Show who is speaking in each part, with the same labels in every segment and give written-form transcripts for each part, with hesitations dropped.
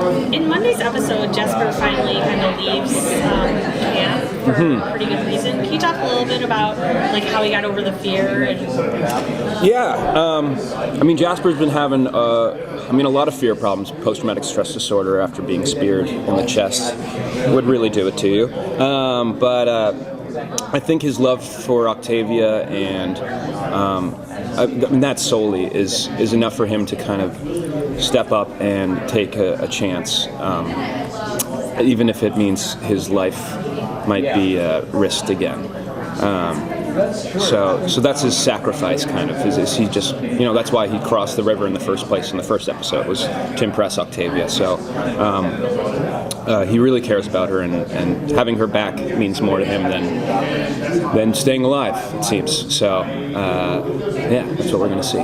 Speaker 1: in Monday's episode, Jasper finally kind of leaves camp for a pretty good reason. Can you talk a little bit about like how he got over the fear?
Speaker 2: I mean, Jasper's been having a lot of fear problems, post-traumatic stress disorder after being speared in the chest would really do it to you. But I think his love for Octavia and that solely is enough for him to kind of step up and take a chance, even if it means his life might be risked again. So that's his sacrifice, kind of. Is he just, that's why he crossed the river in the first place in the first episode, was to impress Octavia. So he really cares about her, and having her back means more to him than staying alive, it seems. So that's what we're going to see.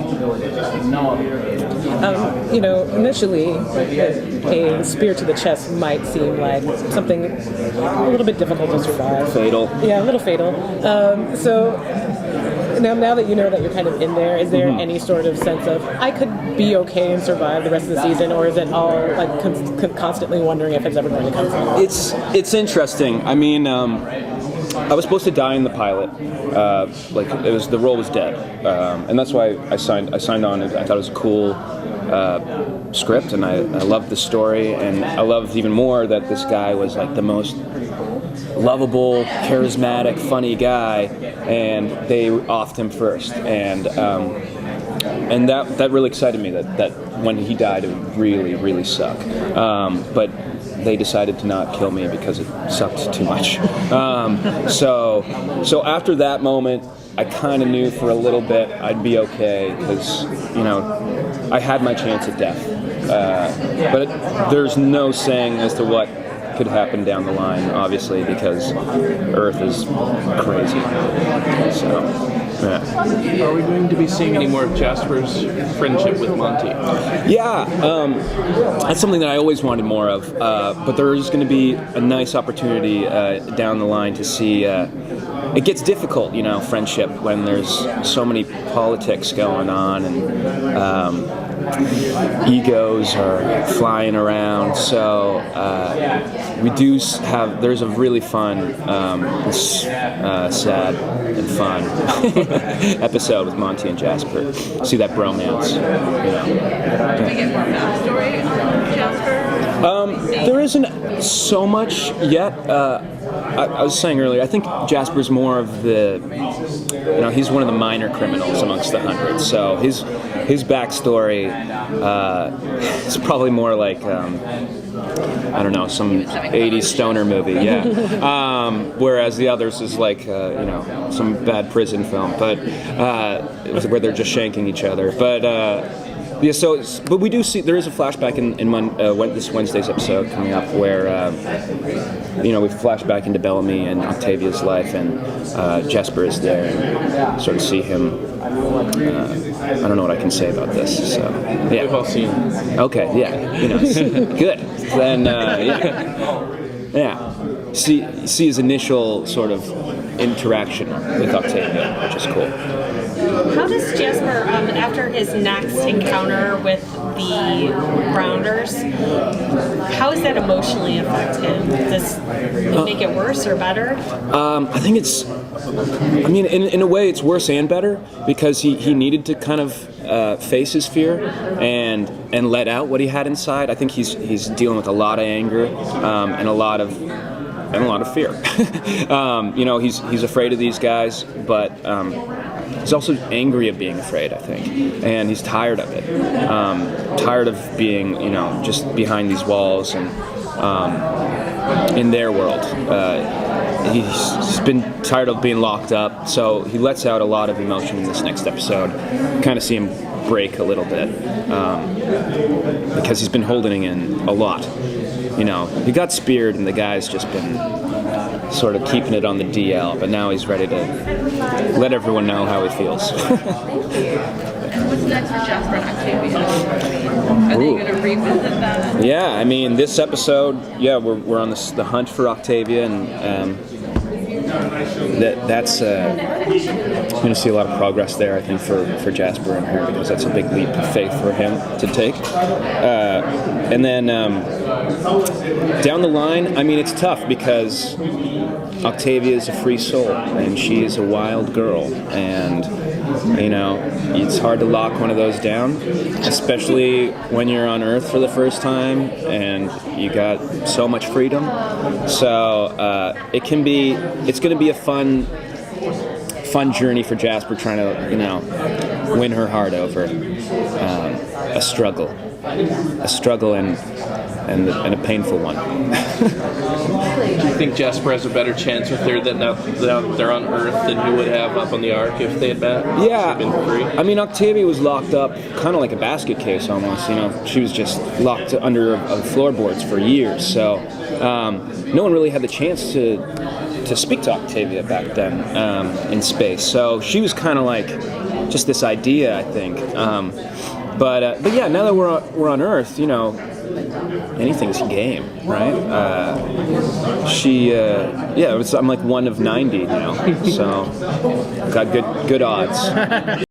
Speaker 3: Initially, a spear to the chest might seem like something a little bit difficult to survive.
Speaker 2: Fatal.
Speaker 3: Yeah, a little fatal. So now that you know that you're kind of in there, is there any sort of sense of, I could be okay and survive the rest of the season, or is it all like constantly wondering if it's ever going to come through?
Speaker 2: It's interesting. I mean, I was supposed to die in the pilot. The role was dead, and that's why I signed on. I thought it was a cool script, and I loved the story, and I loved even more that this guy was like the most lovable, charismatic, funny guy, and they offed him first, and that really excited me. That when he died, it would really, really suck. But they decided to not kill me because it sucked too much. So after that moment, I kind of knew for a little bit I'd be okay, because I had my chance at death. But there's no saying as to what could happen down the line, obviously, because Earth is crazy. So, yeah.
Speaker 4: Are we going to be seeing any more of Jasper's friendship with Monty?
Speaker 2: Yeah, that's something that I always wanted more of, but there is going to be a nice opportunity down the line to see. It gets difficult, friendship, when there's so many politics going on, and egos are flying around. So there's a really fun, sad and fun episode with Monty and Jasper. See that bromance.
Speaker 1: Do we get more backstory on Jasper?
Speaker 2: There isn't so much yet. I was saying earlier, I think Jasper's more of the, he's one of the minor criminals amongst the 100. So his backstory is probably more like, I don't know, some 80s stoner movie, yeah. Whereas the others is like, some bad prison film, but where they're just shanking each other. But but we do see there is a flashback in this Wednesday's episode coming up where we flash back into Bellamy and Octavia's life, and Jasper is there, and sort of see him. I don't know what I can say about this. So yeah,
Speaker 4: We've all seen.
Speaker 2: Okay, yeah, good. Then see his initial sort of interaction with Octavia, which is cool.
Speaker 1: How does Jasper, after his next encounter with the Rounders, how does that emotionally affect him? Does it make it worse or better?
Speaker 2: I think in a way it's worse and better, because he needed to kind of face his fear and let out what he had inside. I think he's dealing with a lot of anger and a lot of fear. He's afraid of these guys, but he's also angry of being afraid, I think, and he's tired of it. Tired of being, just behind these walls and in their world. He's been tired of being locked up, so he lets out a lot of emotion in this next episode. Kind of see him break a little bit, because he's been holding in a lot. He got speared, and the guy's just been sort of keeping it on the DL, but now he's ready to let everyone know how he feels.
Speaker 1: What's next for Jasper and Octavia? Are they going to revisit that?
Speaker 2: Yeah, this episode, we're on the hunt for Octavia, and that's I'm going to see a lot of progress there, I think, for Jasper and her, because that's a big leap of faith for him to take. And then down the line, I mean, it's tough because Octavia is a free soul, and she is a wild girl, and it's hard to lock one of those down, especially when you're on Earth for the first time and you got so much freedom. So it's going to be a fun journey for Jasper, trying to win her heart over a struggle and a painful one.
Speaker 4: Do you think Jasper has a better chance with her than out there on Earth than he would have up on the Ark if they had been free?
Speaker 2: I mean, Octavia was locked up kind of like a basket case almost. She was just locked under floorboards for years. So no one really had the chance to speak to Octavia back then in space. So she was kind of like just this idea, I think. But yeah, now that we're on Earth, anything's game, right? I'm like one of 90 now, so got good odds.